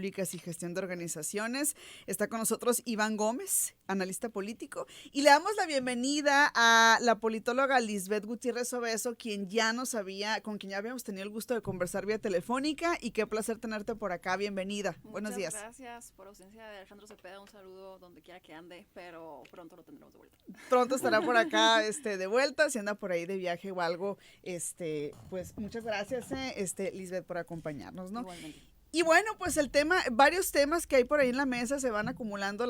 Públicas y Gestión de Organizaciones. Está con nosotros Iván Gómez, analista político, y le damos la bienvenida a la politóloga Lisbeth Gutiérrez Obeso, con quien ya habíamos tenido el gusto de conversar vía telefónica, y qué placer tenerte por acá. Bienvenida. Buenos días. Muchas gracias por ausencia de Alejandro Cepeda. Un saludo donde quiera que ande, pero pronto lo tendremos de vuelta. Pronto estará por acá de vuelta, si anda por ahí de viaje o algo. Pues muchas gracias, Lisbeth, por acompañarnos, ¿no? Igualmente. Y bueno, pues varios temas que hay por ahí en la mesa, se van acumulando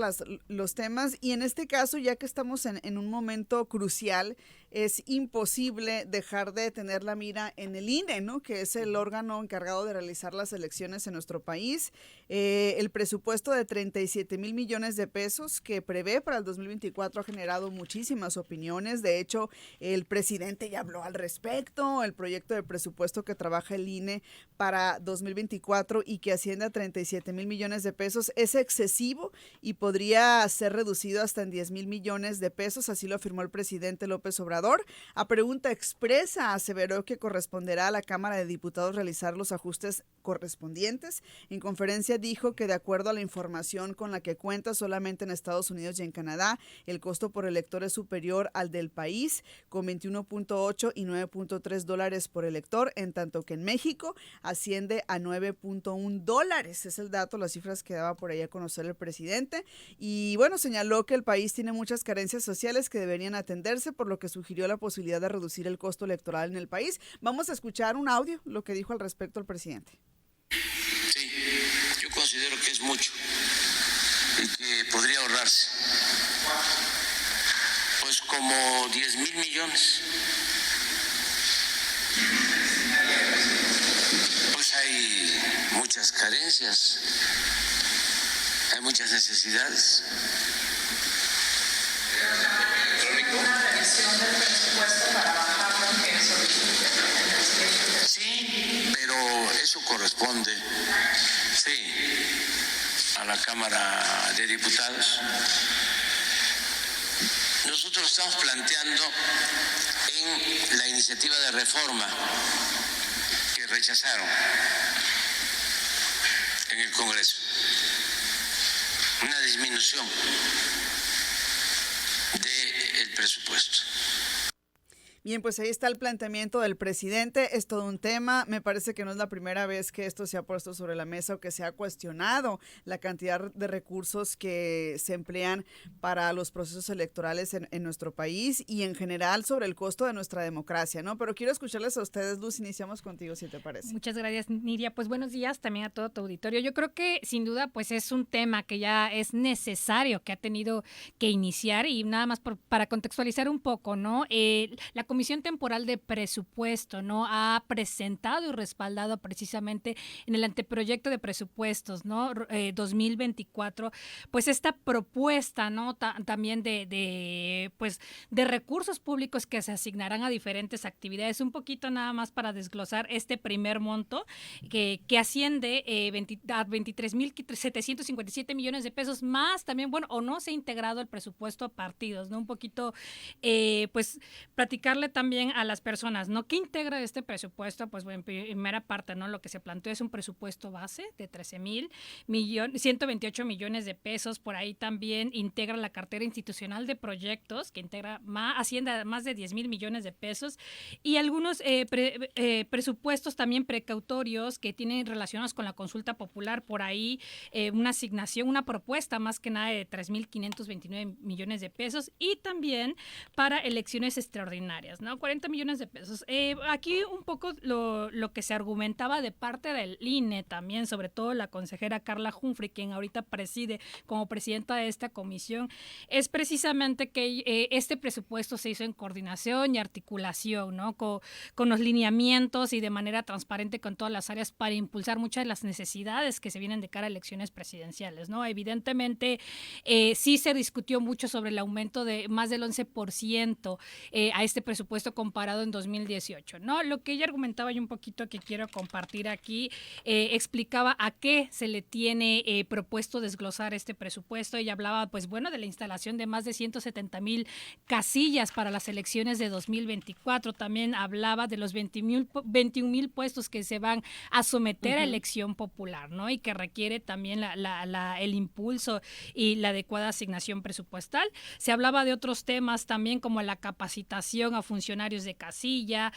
los temas, y en este caso, ya que estamos en un momento crucial, es imposible dejar de tener la mira en el INE, ¿no? Que es el órgano encargado de realizar las elecciones en nuestro país. El presupuesto de 37,000 millones de pesos que prevé para el 2024 ha generado muchísimas opiniones. De hecho, el presidente ya habló al respecto. El proyecto de presupuesto que trabaja el INE para 2024 y que asciende a 37,000 millones de pesos es excesivo y podría ser reducido hasta en 10,000 millones de pesos, así lo afirmó el presidente López Obrador. A pregunta expresa, aseveró que corresponderá a la Cámara de Diputados realizar los ajustes correspondientes. En conferencia dijo que de acuerdo a la información con la que cuenta, solamente en Estados Unidos y en Canadá, el costo por elector es superior al del país, con 21.8 y 9.3 dólares por elector, en tanto que en México asciende a 9.1 dólares. Es el dato, las cifras que daba por ahí a conocer el presidente. Y bueno, señaló que el país tiene muchas carencias sociales que deberían atenderse, por lo que sugirió la posibilidad de reducir el costo electoral en el país. Vamos a escuchar un audio, lo que dijo al respecto el presidente. Sí, yo considero que es mucho y que podría ahorrarse. Pues como 10,000 millones. Pues hay muchas carencias, hay muchas necesidades. Sí, pero eso corresponde, sí, a la Cámara de Diputados. Nosotros estamos planteando en la iniciativa de reforma que rechazaron en el Congreso una disminución del presupuesto. Bien, pues ahí está el planteamiento del presidente. Es todo un tema. Me parece que no es la primera vez que esto se ha puesto sobre la mesa o que se ha cuestionado la cantidad de recursos que se emplean para los procesos electorales en nuestro país y en general sobre el costo de nuestra democracia, ¿no? Pero quiero escucharles a ustedes, Luz. Iniciamos contigo, si te parece. Muchas gracias, Nidia. Pues buenos días también a todo tu auditorio. Yo creo que sin duda pues es un tema que ya es necesario, que ha tenido que iniciar, y nada más para contextualizar un poco, ¿no? La Comisión Temporal de Presupuesto, ¿no?, ha presentado y respaldado precisamente en el anteproyecto de presupuestos, ¿no?, 2024, pues esta propuesta, ¿no?, también de recursos públicos que se asignarán a diferentes actividades. Un poquito nada más para desglosar este primer monto que asciende a 23,757 millones de pesos, más también, bueno, o no se ha integrado el presupuesto a partidos, ¿no? Un poquito, pues, platicarle también a las personas, ¿no? ¿Qué integra este presupuesto? Pues bueno, en primera parte, ¿no? Lo que se planteó es un presupuesto base de 128 millones de pesos. Por ahí también integra la cartera institucional de proyectos, que integra asciende a más de 10,000 millones de pesos, y algunos presupuestos también precautorios que tienen relacionados con la consulta popular. Por ahí una asignación, una propuesta más que nada de 3,529 millones de pesos, y también para elecciones extraordinarias, ¿no? 40 millones de pesos. Aquí un poco lo que se argumentaba de parte del INE también, sobre todo la consejera Carla Humphrey, quien ahorita preside como presidenta de esta comisión, es precisamente que este presupuesto se hizo en coordinación y articulación, ¿no? Con los lineamientos y de manera transparente con todas las áreas para impulsar muchas de las necesidades que se vienen de cara a elecciones presidenciales, ¿no? Evidentemente, sí se discutió mucho sobre el aumento de más del 11% a este presupuesto presupuesto comparado en 2018, ¿no? Lo que ella argumentaba y un poquito que quiero compartir aquí, explicaba a qué se le tiene propuesto desglosar este presupuesto. Ella hablaba, pues bueno, de la instalación de más de 170,000 casillas para las elecciones de 2024. También hablaba de los 21,000 puestos que se van a someter a elección popular, ¿no? Y que requiere también el impulso y la adecuada asignación presupuestal. Se hablaba de otros temas también como la capacitación a funcionarios de casilla,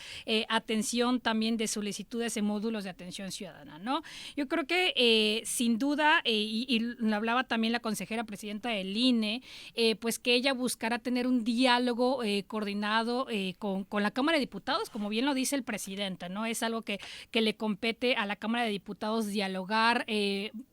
atención también de solicitudes en módulos de atención ciudadana, ¿no? Yo creo que sin duda, y lo hablaba también la consejera presidenta del INE, pues que ella buscará tener un diálogo coordinado con la Cámara de Diputados, como bien lo dice el presidente, ¿no? Es algo que le compete a la Cámara de Diputados dialogar,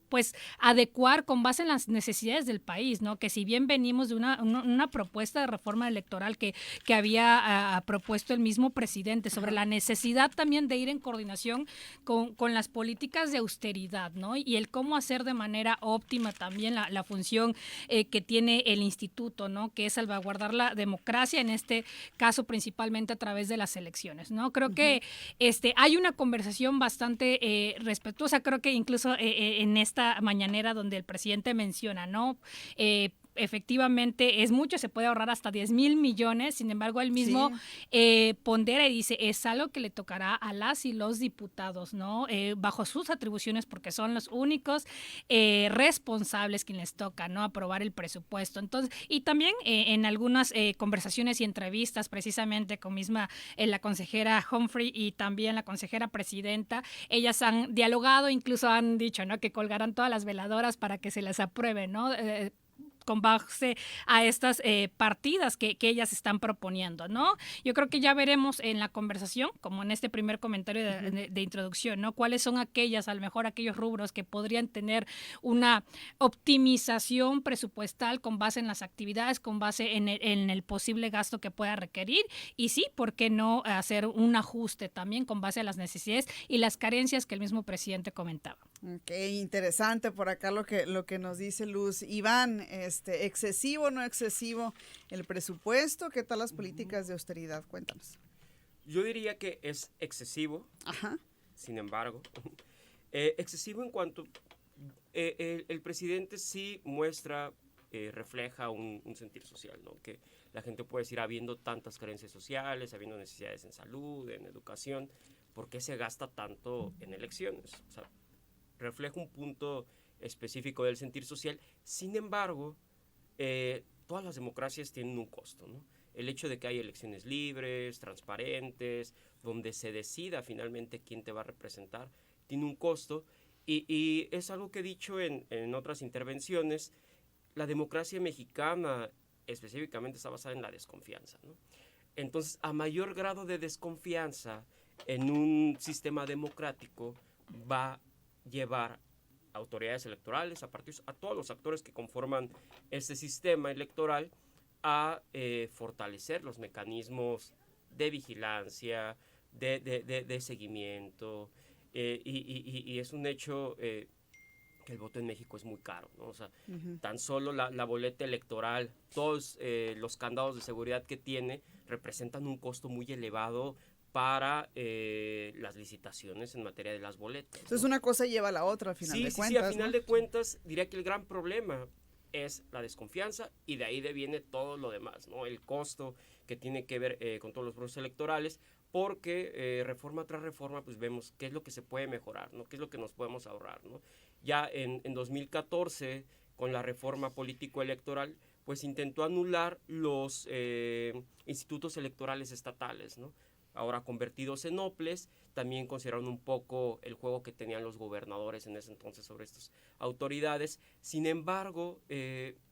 pues adecuar con base en las necesidades del país, ¿no? Que si bien venimos de una propuesta de reforma electoral que había propuesto el mismo presidente sobre la necesidad también de ir en coordinación con las políticas de austeridad, ¿no? Y el cómo hacer de manera óptima también la función que tiene el instituto, ¿no? Que es salvaguardar la democracia, en este caso principalmente a través de las elecciones, ¿no? Creo que hay una conversación bastante respetuosa, creo que incluso en esta mañanera donde el presidente menciona, ¿no? Efectivamente es mucho, se puede ahorrar hasta 10,000 millones, sin embargo él mismo pondera y dice, es algo que le tocará a las y los diputados, ¿no? Bajo sus atribuciones, porque son los únicos responsables quienes les toca, ¿no? Aprobar el presupuesto. Entonces, y también en algunas conversaciones y entrevistas, precisamente con misma la consejera Humphrey y también la consejera presidenta, ellas han dialogado, incluso han dicho, ¿no? Que colgarán todas las veladoras para que se les apruebe, ¿no? Con base a estas partidas que ellas están proponiendo, ¿no? Yo creo que ya veremos en la conversación, como en este primer comentario de introducción, ¿no? Cuáles son aquellas, a lo mejor aquellos rubros que podrían tener una optimización presupuestal con base en las actividades, con base en el posible gasto que pueda requerir, y sí, ¿por qué no hacer un ajuste también con base a las necesidades y las carencias que el mismo presidente comentaba? Ok, interesante por acá lo que nos dice Luz. Iván, ¿excesivo o no excesivo el presupuesto? ¿Qué tal las políticas de austeridad? Cuéntanos. Yo diría que es excesivo, sin embargo. Excesivo en cuanto el presidente sí muestra, refleja un sentir social, ¿no? Que la gente puede decir, habiendo tantas carencias sociales, habiendo necesidades en salud, en educación, ¿por qué se gasta tanto en elecciones? O sea, refleja un punto específico del sentir social. Sin embargo, todas las democracias tienen un costo, ¿no? El hecho de que haya elecciones libres, transparentes, donde se decida finalmente quién te va a representar, tiene un costo. Y es algo que he dicho en otras intervenciones, la democracia mexicana específicamente está basada en la desconfianza, ¿no? Entonces, a mayor grado de desconfianza en un sistema democrático va a llevar a autoridades electorales, a partidos, a todos los actores que conforman este sistema electoral a fortalecer los mecanismos de vigilancia, de seguimiento, y es un hecho que el voto en México es muy caro, ¿no? O sea, tan solo la boleta electoral, todos los candados de seguridad que tiene representan un costo muy elevado para las licitaciones en materia de las boletas, ¿no? Entonces una cosa lleva a la otra al final de cuentas. Sí, a final de cuentas diría que el gran problema es la desconfianza y de ahí deviene todo lo demás, ¿no? El costo que tiene que ver con todos los procesos electorales, porque reforma tras reforma pues vemos qué es lo que se puede mejorar, ¿no? Qué es lo que nos podemos ahorrar, ¿no? Ya en 2014, con la reforma político-electoral, pues intentó anular los institutos electorales estatales, ¿no? Ahora convertidos en OPLES, también consideraron un poco el juego que tenían los gobernadores en ese entonces sobre estas autoridades. Sin embargo,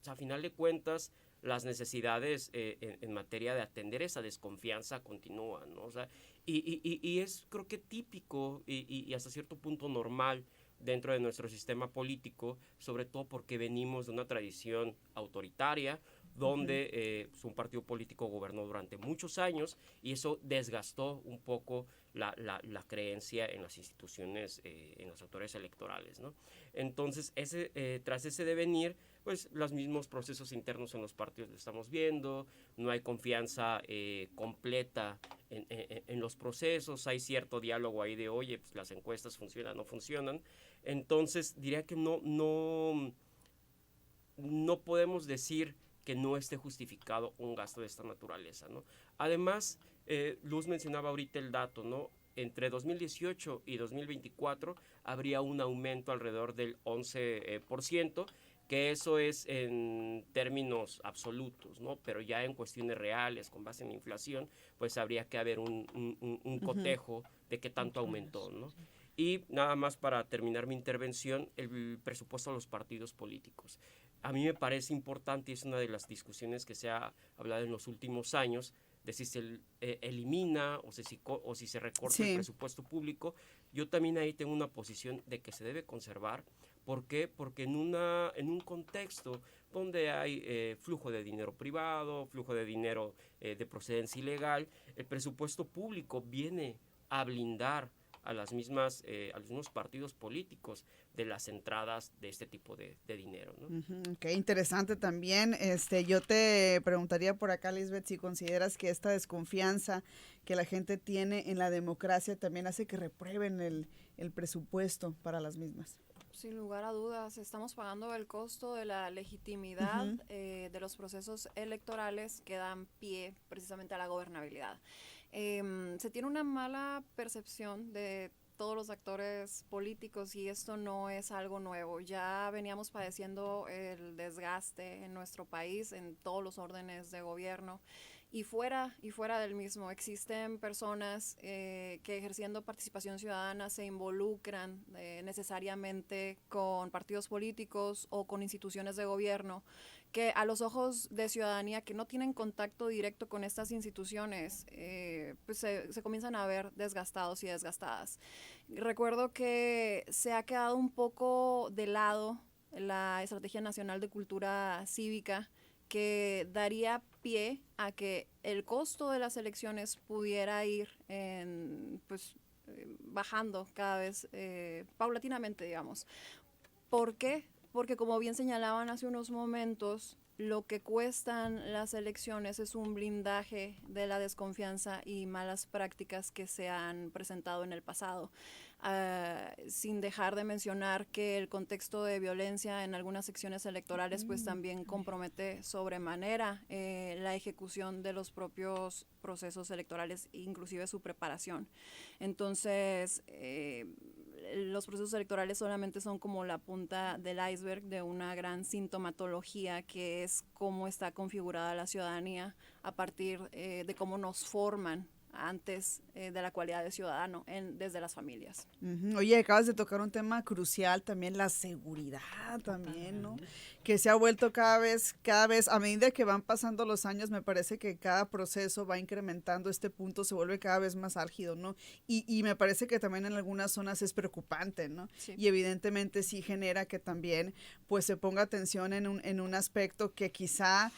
a final de cuentas, las necesidades en materia de atender esa desconfianza continúan, ¿no? O sea, y es creo que típico y hasta cierto punto normal dentro de nuestro sistema político, sobre todo porque venimos de una tradición autoritaria, donde un partido político gobernó durante muchos años y eso desgastó un poco la creencia en las instituciones, en las autoridades electorales, ¿no? Entonces, tras ese devenir, pues los mismos procesos internos en los partidos lo estamos viendo, no hay confianza completa en los procesos, hay cierto diálogo ahí de, oye, pues las encuestas funcionan, no funcionan. Entonces, diría que no podemos decir que no esté justificado un gasto de esta naturaleza, ¿no? Además, Luz mencionaba ahorita el dato, ¿no? Entre 2018 y 2024 habría un aumento alrededor del 11%, que eso es en términos absolutos, ¿no? Pero ya en cuestiones reales, con base en inflación, pues habría que haber un cotejo de qué tanto aumentó, ¿no? Y nada más para terminar mi intervención, el presupuesto a los partidos políticos. A mí me parece importante, y es una de las discusiones que se ha hablado en los últimos años, de si se elimina o si se recorta el presupuesto público. Yo también ahí tengo una posición de que se debe conservar. ¿Por qué? Porque en un contexto donde hay flujo de dinero privado, flujo de dinero de procedencia ilegal, el presupuesto público viene a blindar a los mismos partidos políticos de las entradas de este tipo de dinero, ¿no? Qué interesante también. Yo te preguntaría por acá, Lisbeth, si consideras que esta desconfianza que la gente tiene en la democracia también hace que reprueben el presupuesto para las mismas. Sin lugar a dudas, estamos pagando el costo de la legitimidad de los procesos electorales que dan pie precisamente a la gobernabilidad. Se tiene una mala percepción de todos los actores políticos y esto no es algo nuevo. Ya veníamos padeciendo el desgaste en nuestro país en todos los órdenes de gobierno y fuera del mismo. Existen personas que ejerciendo participación ciudadana se involucran necesariamente con partidos políticos o con instituciones de gobierno que a los ojos de ciudadanía que no tienen contacto directo con estas instituciones, pues se comienzan a ver desgastados y desgastadas. Recuerdo que se ha quedado un poco de lado la Estrategia Nacional de Cultura Cívica, que daría pie a que el costo de las elecciones pudiera ir bajando cada vez paulatinamente, digamos. ¿Por qué? Porque como bien señalaban hace unos momentos, lo que cuestan las elecciones es un blindaje de la desconfianza y malas prácticas que se han presentado en el pasado. Sin dejar de mencionar que el contexto de violencia en algunas secciones electorales pues también compromete sobremanera la ejecución de los propios procesos electorales, inclusive su preparación. Entonces, los procesos electorales solamente son como la punta del iceberg de una gran sintomatología que es cómo está configurada la ciudadanía a partir de cómo nos forman antes de la cualidad de ciudadano desde las familias. Oye, acabas de tocar un tema crucial también, la seguridad también, ¿no? Que se ha vuelto cada vez, a medida que van pasando los años, me parece que cada proceso va incrementando este punto, se vuelve cada vez más álgido, ¿no? Y me parece que también en algunas zonas es preocupante, ¿no? Sí. Y evidentemente sí genera que también pues se ponga atención en un aspecto que quizá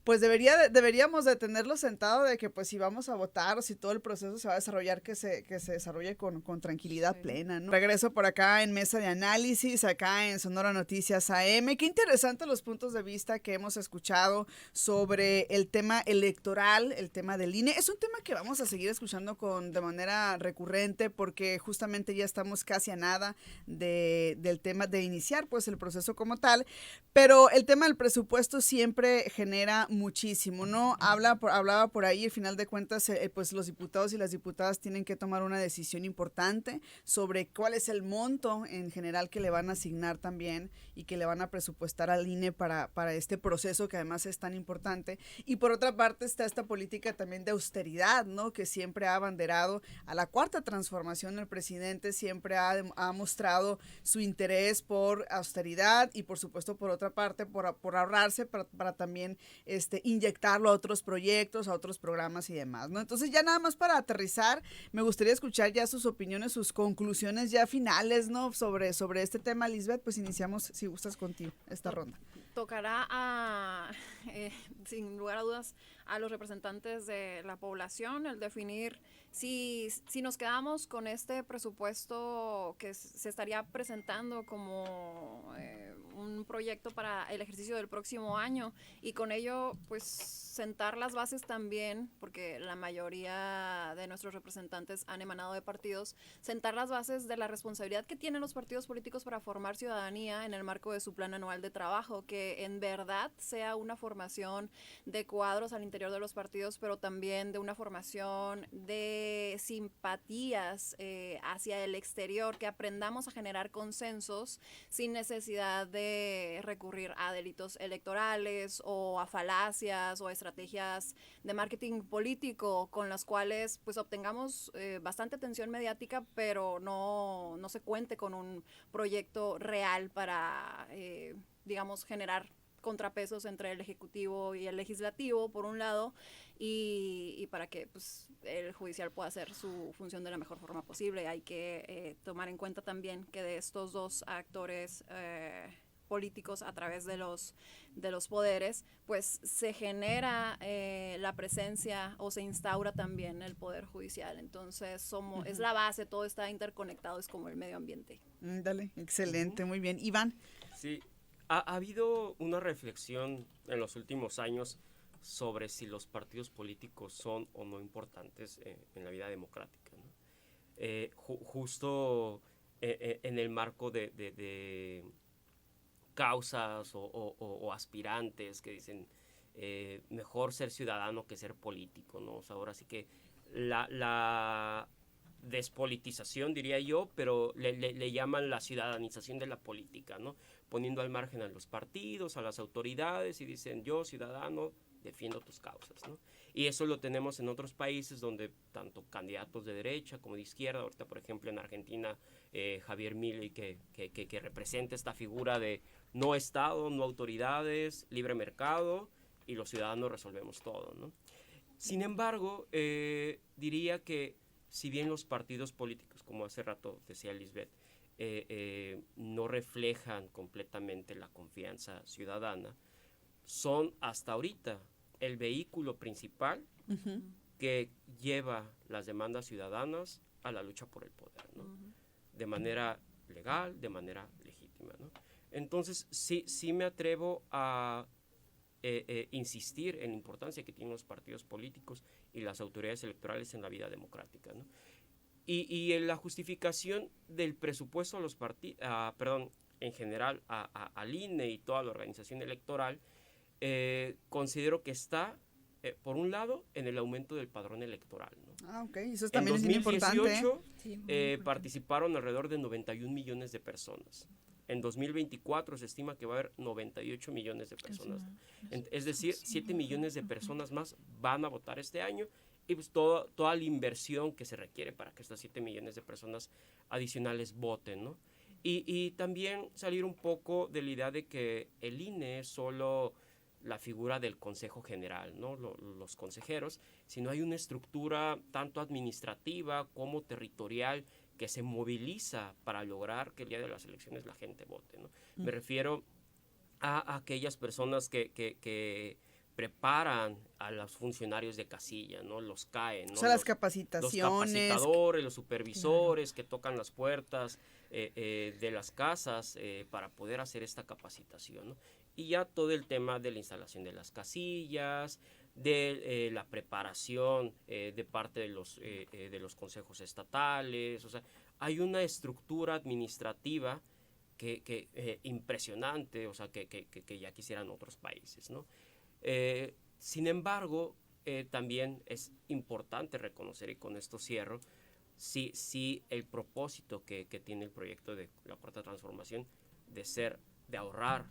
pues deberíamos de tenerlo sentado de que pues si vamos a votar o si todo el proceso se va a desarrollar, que se desarrolle con tranquilidad plena, ¿no? Regreso por acá en Mesa de Análisis, acá en Sonora Noticias AM. Qué interesante los puntos de vista que hemos escuchado sobre el tema electoral, el tema del INE. Es un tema que vamos a seguir escuchando de manera recurrente porque justamente ya estamos casi a nada del tema de iniciar pues el proceso como tal, pero el tema del presupuesto siempre genera muchísimo, ¿no? Hablaba por ahí, al final de cuentas, pues los diputados y las diputadas tienen que tomar una decisión importante sobre cuál es el monto en general que le van a asignar también y que le van a presupuestar al INE para este proceso que además es tan importante. Y por otra parte está esta política también de austeridad, ¿no? Que siempre ha abanderado a la cuarta transformación. El presidente siempre ha mostrado su interés por austeridad y por supuesto por otra parte por ahorrarse para también inyectarlo a otros proyectos, a otros programas y demás, ¿no? Entonces ya nada más para aterrizar, me gustaría escuchar ya sus opiniones, sus conclusiones ya finales, ¿no? Sobre este tema, Lisbeth, pues iniciamos, si gustas, contigo esta ronda. tocará sin lugar a dudas, a los representantes de la población el definir si nos quedamos con este presupuesto que se estaría presentando como un proyecto para el ejercicio del próximo año, y con ello pues sentar las bases también, porque la mayoría de nuestros representantes han emanado de partidos, sentar las bases de la responsabilidad que tienen los partidos políticos para formar ciudadanía en el marco de su plan anual de trabajo, que en verdad sea una formación de cuadros al interior de los partidos, pero también de una formación de simpatías hacia el exterior, que aprendamos a generar consensos sin necesidad de recurrir a delitos electorales o a falacias o a estrategias de marketing político con las cuales pues obtengamos bastante atención mediática, pero no se cuente con un proyecto real para, digamos, generar contrapesos entre el Ejecutivo y el Legislativo, por un lado, y para que pues, el judicial pueda hacer su función de la mejor forma posible. Hay que tomar en cuenta también que de estos dos actores políticos a través de los poderes, pues se genera la presencia o se instaura también el poder judicial. Entonces es la base, todo está interconectado, es como el medio ambiente. Dale, excelente, muy bien. Iván. Sí, ha habido una reflexión en los últimos años sobre si los partidos políticos son o no importantes en la vida democrática, ¿no? Justo en el marco de causas o aspirantes que dicen mejor ser ciudadano que ser político, ¿no? O sea, ahora sí que la despolitización, diría yo, pero le llaman la ciudadanización de la política, ¿no? Poniendo al margen a los partidos, a las autoridades, y dicen, yo, ciudadano, defiendo tus causas, ¿no? Y eso lo tenemos en otros países donde tanto candidatos de derecha como de izquierda, ahorita por ejemplo en Argentina, Javier Milei, que representa esta figura de no Estado, no autoridades, libre mercado, y los ciudadanos resolvemos todo, ¿no? Sin embargo, diría que si bien los partidos políticos, como hace rato decía Lisbeth, no reflejan completamente la confianza ciudadana, son hasta ahorita el vehículo principal que lleva las demandas ciudadanas a la lucha por el poder, ¿no? De manera legal, de manera legítima, ¿no? Entonces, sí me atrevo a insistir en la importancia que tienen los partidos políticos y las autoridades electorales en la vida democrática, ¿no? Y en la justificación del presupuesto a los partidos, en general al INE y toda la organización electoral, considero que está, por un lado, en el aumento del padrón electoral, ¿no? Ok, eso también es importante. En 2018 participaron alrededor de 91 millones de personas. En 2024 se estima que va a haber 98 millones de personas. Es decir, 7 millones de personas más van a votar este año, y pues toda la inversión que se requiere para que estas 7 millones de personas adicionales voten, ¿no? Y también salir un poco de la idea de que el INE es solo la figura del Consejo General, ¿no? Los consejeros, sino hay una estructura tanto administrativa como territorial que se moviliza para lograr que el día de las elecciones la gente vote, ¿no? Me refiero a aquellas personas que preparan a los funcionarios de casilla, ¿no? Los CAE, ¿no? O sea, las capacitaciones. Los capacitadores, los supervisores que tocan las puertas de las casas para poder hacer esta capacitación, ¿no? Y ya todo el tema de la instalación de las casillas, de la preparación de parte de los consejos estatales. O sea, hay una estructura administrativa que impresionante, o sea, que ya quisieran otros países, ¿no? Sin embargo, también es importante reconocer, y con esto cierro, sí el propósito que tiene el proyecto de la Cuarta Transformación de ahorrar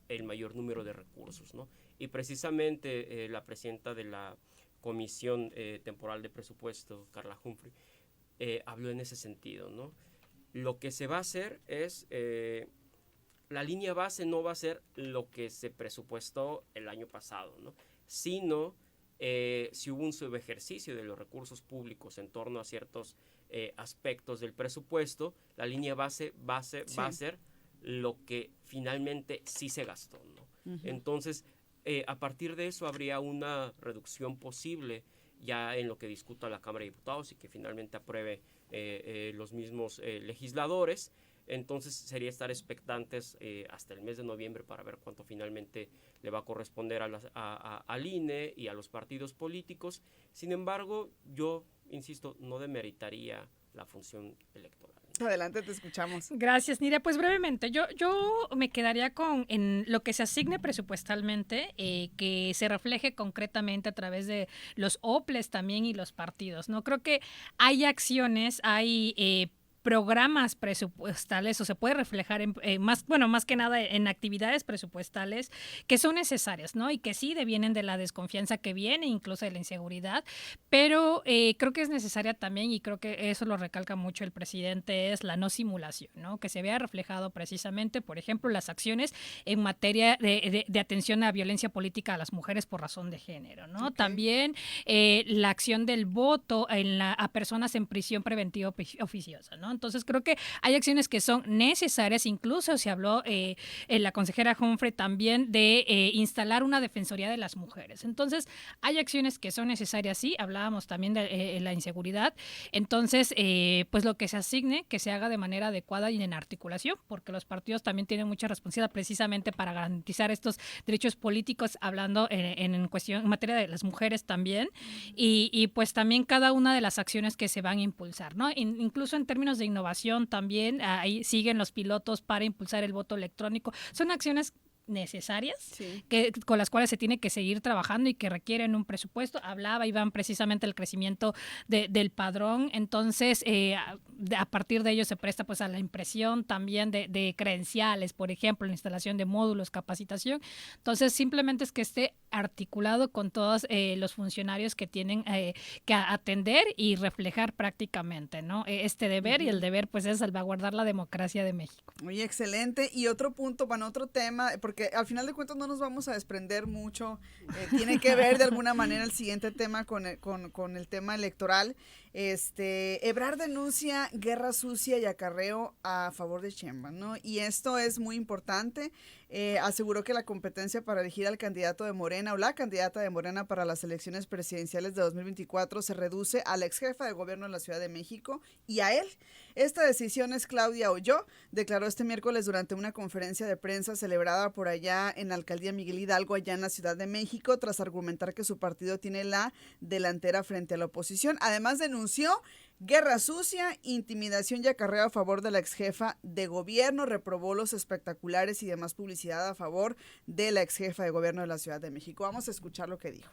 el mayor número de recursos, ¿no? Y precisamente la presidenta de la Comisión Temporal de Presupuesto, Carla Humphrey, habló en ese sentido, ¿no? Lo que se va a hacer es, la línea base no va a ser lo que se presupuestó el año pasado, ¿no? Sino si hubo un subejercicio de los recursos públicos en torno a ciertos aspectos del presupuesto, la línea base va a ser lo que finalmente sí se gastó, ¿no? Entonces, a partir de eso habría una reducción posible ya en lo que discuta la Cámara de Diputados y que finalmente apruebe los mismos legisladores. Entonces sería estar expectantes hasta el mes de noviembre para ver cuánto finalmente le va a corresponder al INE y a los partidos políticos. Sin embargo, yo, insisto, no demeritaría la función electoral. Adelante, te escuchamos. Gracias, Nidia. Pues brevemente, yo me quedaría en lo que se asigne presupuestalmente, que se refleje concretamente a través de los OPLES también y los partidos, ¿no? Creo que hay acciones, hay programas presupuestales, o se puede reflejar en más que nada en actividades presupuestales que son necesarias, ¿no? Y que sí devienen de la desconfianza que viene, incluso de la inseguridad, pero creo que es necesaria también, y creo que eso lo recalca mucho el presidente, es la no simulación, ¿no? Que se vea reflejado precisamente, por ejemplo, las acciones en materia de atención a violencia política a las mujeres por razón de género, ¿no? Okay. También la acción del voto a personas en prisión preventiva oficiosa, ¿no? Entonces creo que hay acciones que son necesarias, incluso se habló la consejera Humphrey también de instalar una defensoría de las mujeres. Entonces hay acciones que son necesarias, sí, hablábamos también de la inseguridad, entonces pues lo que se asigne, que se haga de manera adecuada y en articulación, porque los partidos también tienen mucha responsabilidad precisamente para garantizar estos derechos políticos, hablando en materia de las mujeres también, y pues también cada una de las acciones que se van a impulsar, ¿no? Incluso en términos de innovación también, ahí siguen los pilotos para impulsar el voto electrónico. Son acciones necesarias, sí, con las cuales se tiene que seguir trabajando y que requieren un presupuesto. Hablaba Iván precisamente del crecimiento del padrón, entonces a partir de ello se presta pues a la impresión también de credenciales, por ejemplo, la instalación de módulos, capacitación. Entonces simplemente es que esté articulado con todos los funcionarios que tienen que atender y reflejar prácticamente, ¿no? Este deber, y el deber pues es salvaguardar la democracia de México. Muy excelente. Y otro punto, otro tema, porque al final de cuentas no nos vamos a desprender mucho, tiene que ver de alguna manera el siguiente tema con el tema electoral. Ebrard denuncia guerra sucia y acarreo a favor de Sheinbaum, ¿no? Y esto es muy importante. Aseguró que la competencia para elegir al candidato de Morena o la candidata de Morena para las elecciones presidenciales de 2024 se reduce a la ex jefa de gobierno de la Ciudad de México y a él. Esta decisión es Claudia Olló, declaró este miércoles durante una conferencia de prensa celebrada por allá en la alcaldía Miguel Hidalgo, allá en la Ciudad de México, tras argumentar que su partido tiene la delantera frente a la oposición. Además denunció guerra sucia, intimidación y acarreo a favor de la exjefa de gobierno, reprobó los espectaculares y demás publicidad a favor de la exjefa de gobierno de la Ciudad de México. Vamos a escuchar lo que dijo.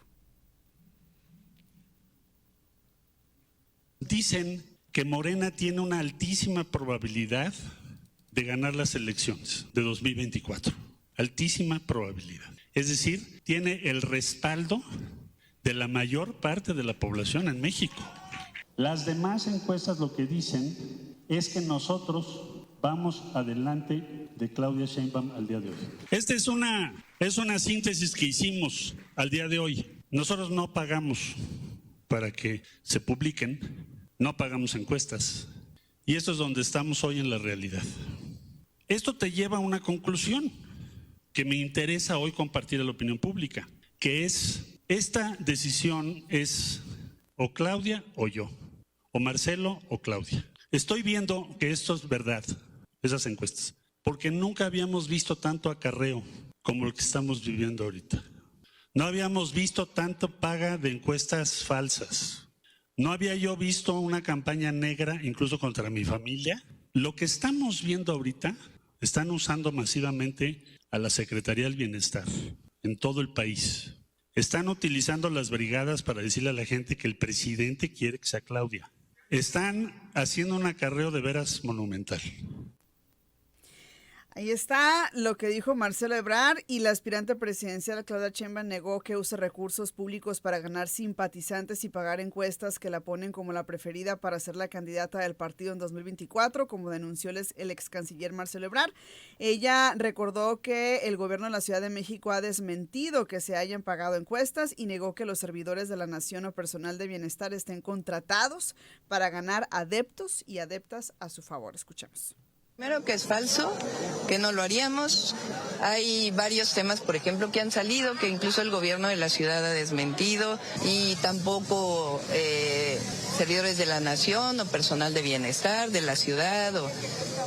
Dicen que Morena tiene una altísima probabilidad de ganar las elecciones de 2024. Altísima probabilidad. Es decir, tiene el respaldo de la mayor parte de la población en México. Las demás encuestas lo que dicen es que nosotros vamos adelante de Claudia Sheinbaum al día de hoy. Esta es una síntesis que hicimos al día de hoy. Nosotros no pagamos para que se publiquen, no pagamos encuestas. Y esto es donde estamos hoy en la realidad. Esto te lleva a una conclusión que me interesa hoy compartir a la opinión pública, que es, esta decisión es o Claudia o yo, o Marcelo o Claudia. Estoy viendo que esto es verdad, esas encuestas, porque nunca habíamos visto tanto acarreo como lo que estamos viviendo ahorita. No habíamos visto tanto paga de encuestas falsas. No había yo visto una campaña negra incluso contra mi familia. Lo que estamos viendo ahorita, están usando masivamente a la Secretaría del Bienestar en todo el país. Están utilizando las brigadas para decirle a la gente que el presidente quiere que sea Claudia. Están haciendo un acarreo de veras monumental. Ahí está lo que dijo Marcelo Ebrard, y la aspirante presidencial Claudia Sheinbaum negó que use recursos públicos para ganar simpatizantes y pagar encuestas que la ponen como la preferida para ser la candidata del partido en 2024, como denunció el ex canciller Marcelo Ebrard. Ella recordó que el gobierno de la Ciudad de México ha desmentido que se hayan pagado encuestas y negó que los servidores de la nación o personal de bienestar estén contratados para ganar adeptos y adeptas a su favor. Escuchamos. Primero que es falso, que no lo haríamos. Hay varios temas, por ejemplo, que han salido, que incluso el gobierno de la ciudad ha desmentido, y tampoco servidores de la nación o personal de bienestar de la ciudad.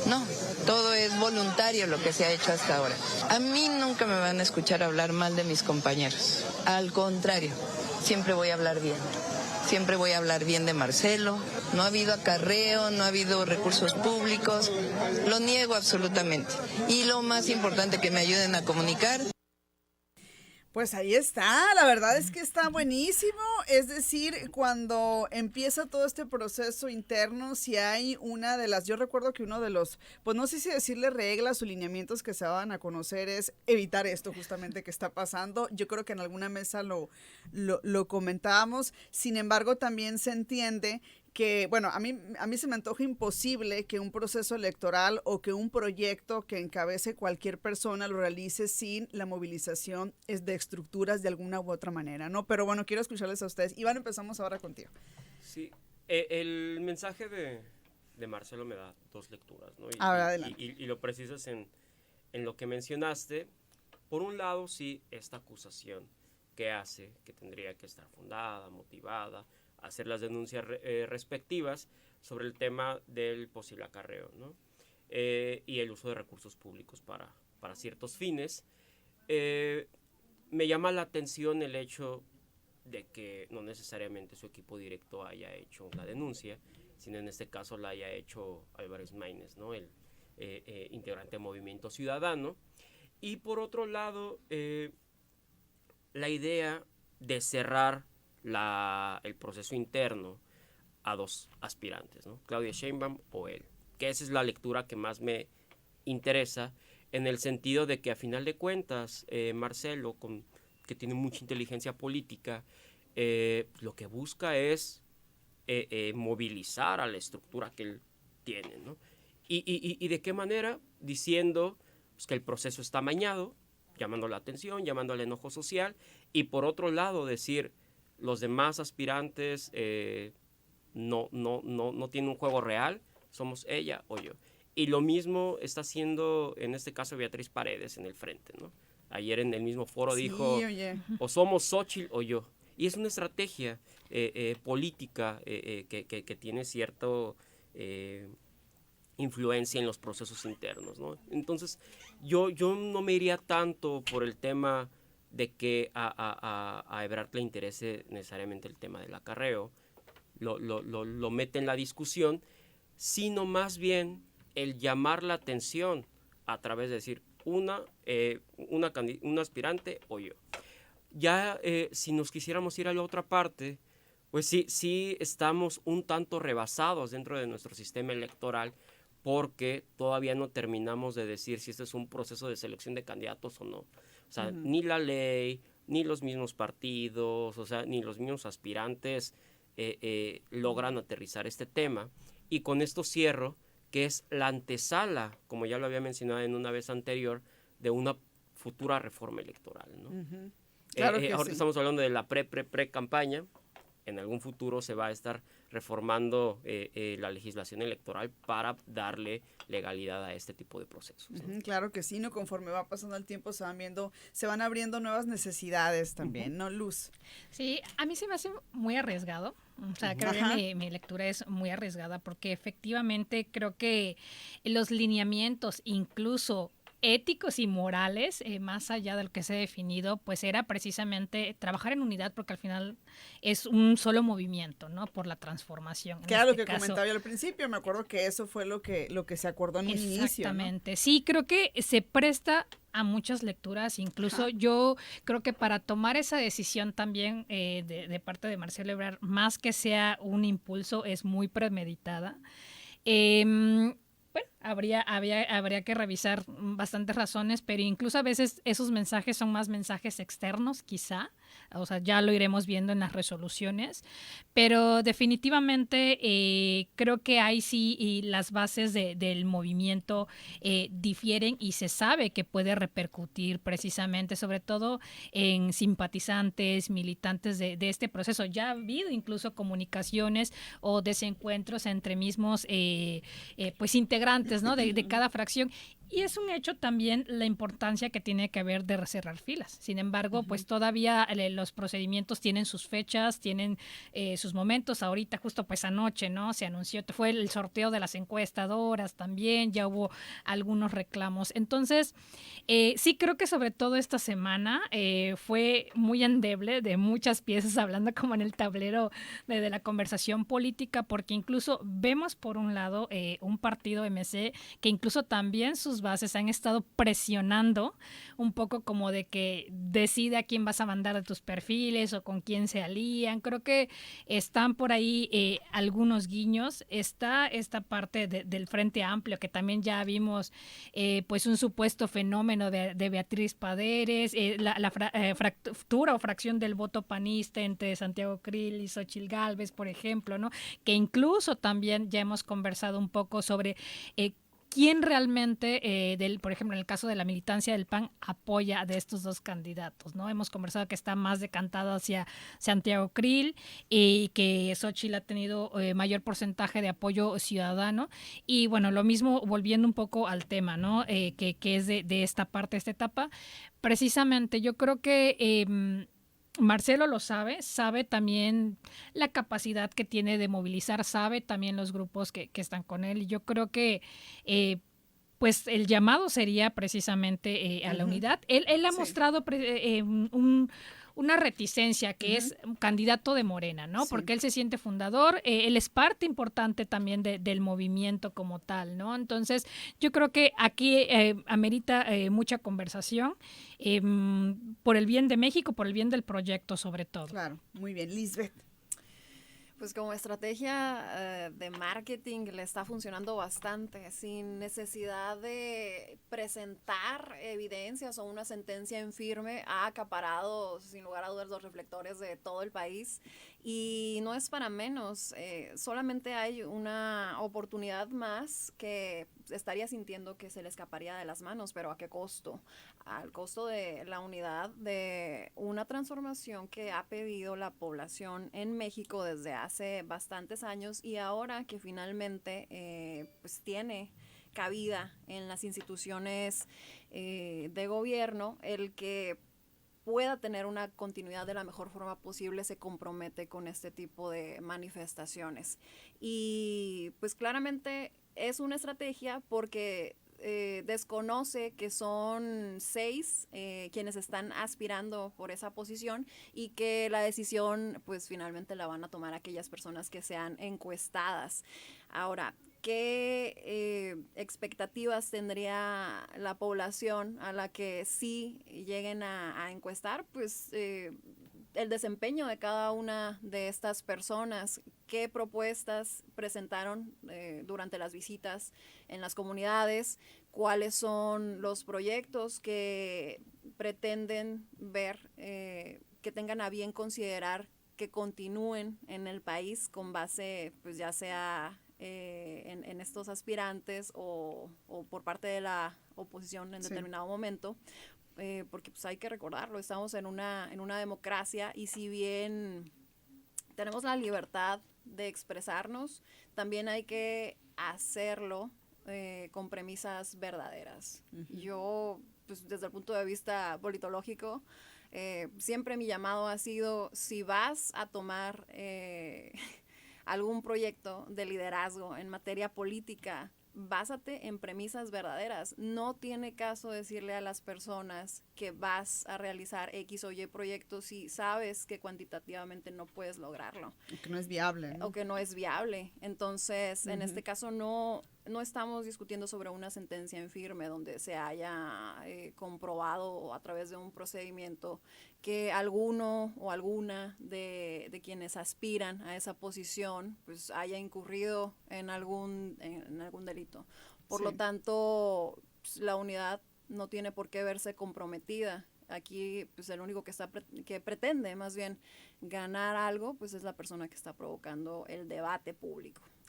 No, todo es voluntario lo que se ha hecho hasta ahora. A mí nunca me van a escuchar hablar mal de mis compañeros. Al contrario, siempre voy a hablar bien. Siempre voy a hablar bien de Marcelo. No ha habido acarreo, no ha habido recursos públicos. Lo niego absolutamente. Y lo más importante, que me ayuden a comunicar. Pues ahí está, la verdad es que está buenísimo, es decir, cuando empieza todo este proceso interno, si hay una de las, yo recuerdo que uno de los, pues no sé si decirle reglas o lineamientos que se van a conocer es evitar esto justamente que está pasando. Yo creo que en alguna mesa lo comentábamos, sin embargo también se entiende que, bueno, a mí se me antoja imposible que un proceso electoral o que un proyecto que encabece cualquier persona lo realice sin la movilización de estructuras de alguna u otra manera, ¿no? Pero bueno, quiero escucharles a ustedes. Iván, empezamos ahora contigo. Sí, el mensaje de Marcelo me da dos lecturas, ¿no? Adelante. Y lo precisas en lo que mencionaste. Por un lado, sí, esta acusación que hace, que tendría que estar fundada, motivada, hacer las denuncias respectivas sobre el tema del posible acarreo, ¿no? Y el uso de recursos públicos para ciertos fines. Me llama la atención el hecho de que no necesariamente su equipo directo haya hecho una denuncia, sino en este caso la haya hecho Álvarez Maínez, ¿no? El integrante de Movimiento Ciudadano. Y por otro lado, la idea de cerrar el proceso interno a dos aspirantes, ¿no? Claudia Sheinbaum o él, que esa es la lectura que más me interesa, en el sentido de que a final de cuentas Marcelo, que tiene mucha inteligencia política, lo que busca es movilizar a la estructura que él tiene, ¿no? ¿Y de qué manera? Diciendo pues, que el proceso está amañado, llamando la atención, llamando al enojo social, y por otro lado decir los demás aspirantes no tienen un juego real, somos ella o yo. Y lo mismo está haciendo en este caso Beatriz Paredes en el frente, ¿no? Ayer en el mismo foro dijo, o somos Xóchitl o yo. Y es una estrategia política que tiene cierta influencia en los procesos internos, ¿no? Entonces, yo no me iría tanto por el tema de que a Ebrard le interese necesariamente el tema del acarreo, lo mete en la discusión, sino más bien el llamar la atención a través de decir un aspirante o yo. Ya si nos quisiéramos ir a la otra parte, pues sí estamos un tanto rebasados dentro de nuestro sistema electoral, porque todavía no terminamos de decir si este es un proceso de selección de candidatos o no. O sea, ni la ley, ni los mismos partidos, o sea, ni los mismos aspirantes logran aterrizar este tema. Y con esto cierro, que es la antesala, como ya lo había mencionado en una vez anterior, de una futura reforma electoral, ¿no? Claro que ahora sí. estamos hablando de la pre-campaña. En algún futuro se va a estar reformando la legislación electoral para darle legalidad a este tipo de procesos, ¿no? Claro que sí, ¿no? Conforme va pasando el tiempo se van abriendo nuevas necesidades también, ¿no, Luz? Sí, a mí se me hace muy arriesgado. O sea, creo que mi lectura es muy arriesgada porque efectivamente creo que los lineamientos, incluso éticos y morales, más allá de lo que se ha definido, pues era precisamente trabajar en unidad, porque al final es un solo movimiento, ¿no? Por la transformación. Claro, que comentaba yo al principio, me acuerdo que eso fue lo que se acordó en un inicio, ¿no? Exactamente, sí, creo que se presta a muchas lecturas, incluso yo creo que para tomar esa decisión también de parte de Marcelo Ebrard, más que sea un impulso, es muy premeditada. Bueno, habría que revisar bastantes razones, pero incluso a veces esos mensajes son más mensajes externos, quizá. O sea, ya lo iremos viendo en las resoluciones. Pero definitivamente creo que ahí sí y las bases del movimiento difieren y se sabe que puede repercutir precisamente, sobre todo en simpatizantes, militantes de este proceso. Ya ha habido incluso comunicaciones o desencuentros entre mismos pues integrantes integrantes, ¿no? De cada fracción. Y es un hecho también la importancia que tiene que haber de cerrar filas. Sin embargo, pues todavía los procedimientos tienen sus fechas, tienen sus momentos. Ahorita, justo pues anoche, ¿no? Se anunció, fue el sorteo de las encuestadoras también, ya hubo algunos reclamos. Entonces, sí creo que sobre todo esta semana fue muy endeble, de muchas piezas, hablando como en el tablero de la conversación política, porque incluso vemos por un lado un partido MC que incluso también sus bases han estado presionando un poco como de que decide a quién vas a mandar de tus perfiles o con quién se alían. Creo que están por ahí algunos guiños. Está esta parte del Frente Amplio, que también ya vimos pues un supuesto fenómeno de Beatriz Paredes, la fractura o fracción del voto panista entre Santiago Krill y Xóchitl Gálvez, por ejemplo, ¿no? Que incluso también ya hemos conversado un poco sobre quién realmente, por ejemplo, en el caso de la militancia del PAN, apoya de estos dos candidatos, ¿no? Hemos conversado que está más decantado hacia Santiago Krill y que Xóchitl ha tenido mayor porcentaje de apoyo ciudadano. Y bueno, lo mismo volviendo un poco al tema, ¿no? Que es de esta parte, esta etapa. Precisamente yo creo que Marcelo lo sabe también la capacidad que tiene de movilizar, sabe también los grupos que están con él. Y yo creo que pues el llamado sería precisamente a la unidad. Él ha mostrado una reticencia, que es un candidato de Morena, ¿no? Sí. Porque él se siente fundador, él es parte importante también del movimiento como tal, ¿no? Entonces, yo creo que aquí amerita mucha conversación por el bien de México, por el bien del proyecto sobre todo. Claro, muy bien. Lisbeth. Pues como estrategia de marketing le está funcionando bastante, sin necesidad de presentar evidencias o una sentencia en firme. Ha acaparado sin lugar a dudas los reflectores de todo el país y no es para menos, solamente hay una oportunidad más que estaría sintiendo que se le escaparía de las manos, pero ¿a qué costo? Al costo de la unidad, de una transformación que ha pedido la población en México desde hace bastantes años y ahora que finalmente pues tiene cabida en las instituciones de gobierno, el que pueda tener una continuidad de la mejor forma posible se compromete con este tipo de manifestaciones. Y pues claramente es una estrategia porque desconoce que son 6 quienes están aspirando por esa posición y que la decisión pues finalmente la van a tomar aquellas personas que sean encuestadas. Ahora, ¿qué expectativas tendría la población a la que sí lleguen a encuestar? Pues el desempeño de cada una de estas personas, qué propuestas presentaron durante las visitas en las comunidades, cuáles son los proyectos que pretenden ver, que tengan a bien considerar que continúen en el país con base, pues ya sea en estos aspirantes o por parte de la oposición en determinado momento. Porque pues hay que recordarlo, estamos en una democracia y si bien tenemos la libertad de expresarnos, también hay que hacerlo con premisas verdaderas. Yo, pues desde el punto de vista politológico, siempre mi llamado ha sido, si vas a tomar algún proyecto de liderazgo en materia política, básate en premisas verdaderas. No tiene caso decirle a las personas que vas a realizar X o Y proyectos si sabes que cuantitativamente no puedes lograrlo. O que no es viable, ¿no? O que no es viable. Entonces, en este caso no estamos discutiendo sobre una sentencia en firme donde se haya comprobado a través de un procedimiento que alguno o alguna de quienes aspiran a esa posición pues haya incurrido en algún delito. Por lo tanto, pues, la unidad no tiene por qué verse comprometida. Aquí pues el único que pretende más bien ganar algo pues es la persona que está provocando el debate público.